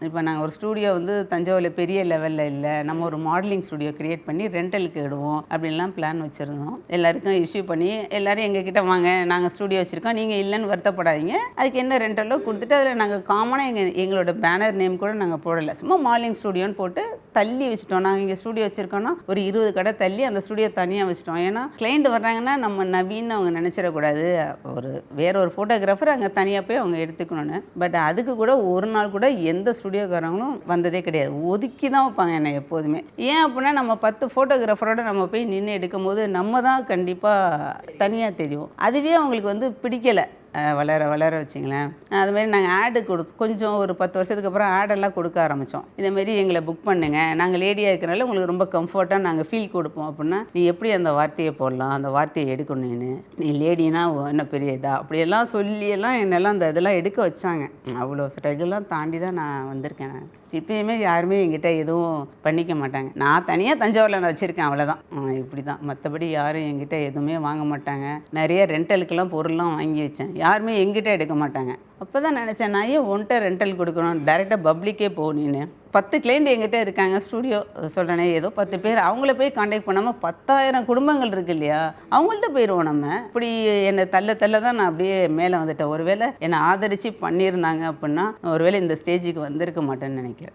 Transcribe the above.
இப்போ நாங்கள் ஒரு ஸ்டூடியோ வந்து தஞ்சாவூரில் பெரிய லெவலில் இல்லை, நம்ம ஒரு மாடலிங் ஸ்டூடியோ கிரியேட் பண்ணி ரெண்டலுக்கு இடுவோம் அப்படின்லாம் பிளான் வச்சுருந்தோம். எல்லாருக்கும் இஷ்யூ பண்ணி எல்லோரும் எங்ககிட்ட வாங்க, நாங்கள் ஸ்டூடியோ வச்சுருக்கோம், நீங்கள் இல்லைன்னு வருத்தப்படாதீங்க, அதுக்கு என்ன ரெண்டலோ கொடுத்துட்டு அதில் நாங்கள் காமனாக எங்களோட பேனர் நேம் கூட நாங்கள் போடலை, சும்மா மாடலிங் ஸ்டூடியோன்னு போட்டு தள்ளி வச்சுட்டோம். நாங்கள் இங்கே ஸ்டூடியோ வச்சுருக்கோன்னா ஒரு 20 கடை தள்ளி அந்த ஸ்டூடியோ தனியாக வச்சுட்டோம். ஏன்னா கிளைண்ட் வர்றாங்கன்னா நம்ம நவீன்னு அவங்க நினச்சிடக்கூடாது, வேற ஒரு ஃபோட்டோகிராஃபர் அங்கே தனியாக போய் அவங்க எடுத்துக்கணும்னு. பட் அதுக்கு கூட ஒரு நாள் கூட எந்த ஸ்டுடியோக்காரங்களும் வந்ததே கிடையாது. ஒதுக்கி தான் வைப்பாங்க என்னை எப்போதுமே. ஏன் அப்படின்னா நம்ம 10 ஃபோட்டோகிராஃபரோட நம்ம போய் நின்று எடுக்கும் போது நம்ம தான் கண்டிப்பாக தனியாக தெரியும். அதுவே அவங்களுக்கு வந்து பிடிக்கலை. வளர வச்சிங்களேன். அதுமாரி நாங்கள் ஆடு கொஞ்சம் ஒரு 10 வருஷத்துக்கு அப்புறம் ஆடெல்லாம் கொடுக்க ஆரம்பித்தோம். இதேமாரி எங்களை புக் பண்ணுங்க, நாங்கள் லேடியாக இருக்கிறனால உங்களுக்கு ரொம்ப கம்ஃபர்ட்டாக நாங்கள் ஃபீல் கொடுப்போம் அப்படின்னா, நீ எப்படி அந்த வார்த்தையை போடலாம், அந்த வார்த்தையை எடுக்கணும்னு, நீ லேடினா என்ன பெரிய இதா அப்படியெல்லாம் சொல்லியெல்லாம் என்னெல்லாம் அந்த இதெல்லாம் எடுக்க வச்சாங்க. அவ்வளோ ஸ்ட்ரகிள்லாம் தாண்டி தான் நான் வந்திருக்கேன். நான் இப்போயுமே யாருமே என்கிட்ட எதுவும் பண்ணிக்க மாட்டாங்க. நான் தனியாக தஞ்சாவூரில் நான் வச்சுருக்கேன், அவ்வளோதான். இப்படி தான். மற்றபடி யாரும் என்கிட்ட எதுவுமே வாங்க மாட்டாங்க. நிறைய ரெண்டலுக்கெல்லாம் பொருள்லாம் வாங்கி வச்சேன், யாருமே எங்கிட்ட எடுக்க மாட்டாங்க. அப்போ தான் நினச்சேன், நான் ஏன் ஒன்ட்ட ரெண்டல் கொடுக்கணும், டைரெக்டாக பப்ளிக்கே போகணுன்னு. 10 கிளைண்ட் எங்கிட்ட இருக்காங்க, ஸ்டூடியோ சொல்கிறேனே ஏதோ 10 பேர், அவங்கள போய் காண்டாக்ட் பண்ணாமல் 10,000 குடும்பங்கள் இருக்குது இல்லையா, அவங்கள்ட்ட போயிடுவோம் நம்ம. இப்படி என்னை தள்ள தான் நான் அப்படியே மேலே வந்துட்டேன். ஒருவேளை என்னை ஆதரித்து பண்ணியிருந்தாங்க அப்படின்னா ஒருவேளை இந்த ஸ்டேஜுக்கு வந்திருக்க மாட்டேன்னு நினைக்கிறேன்.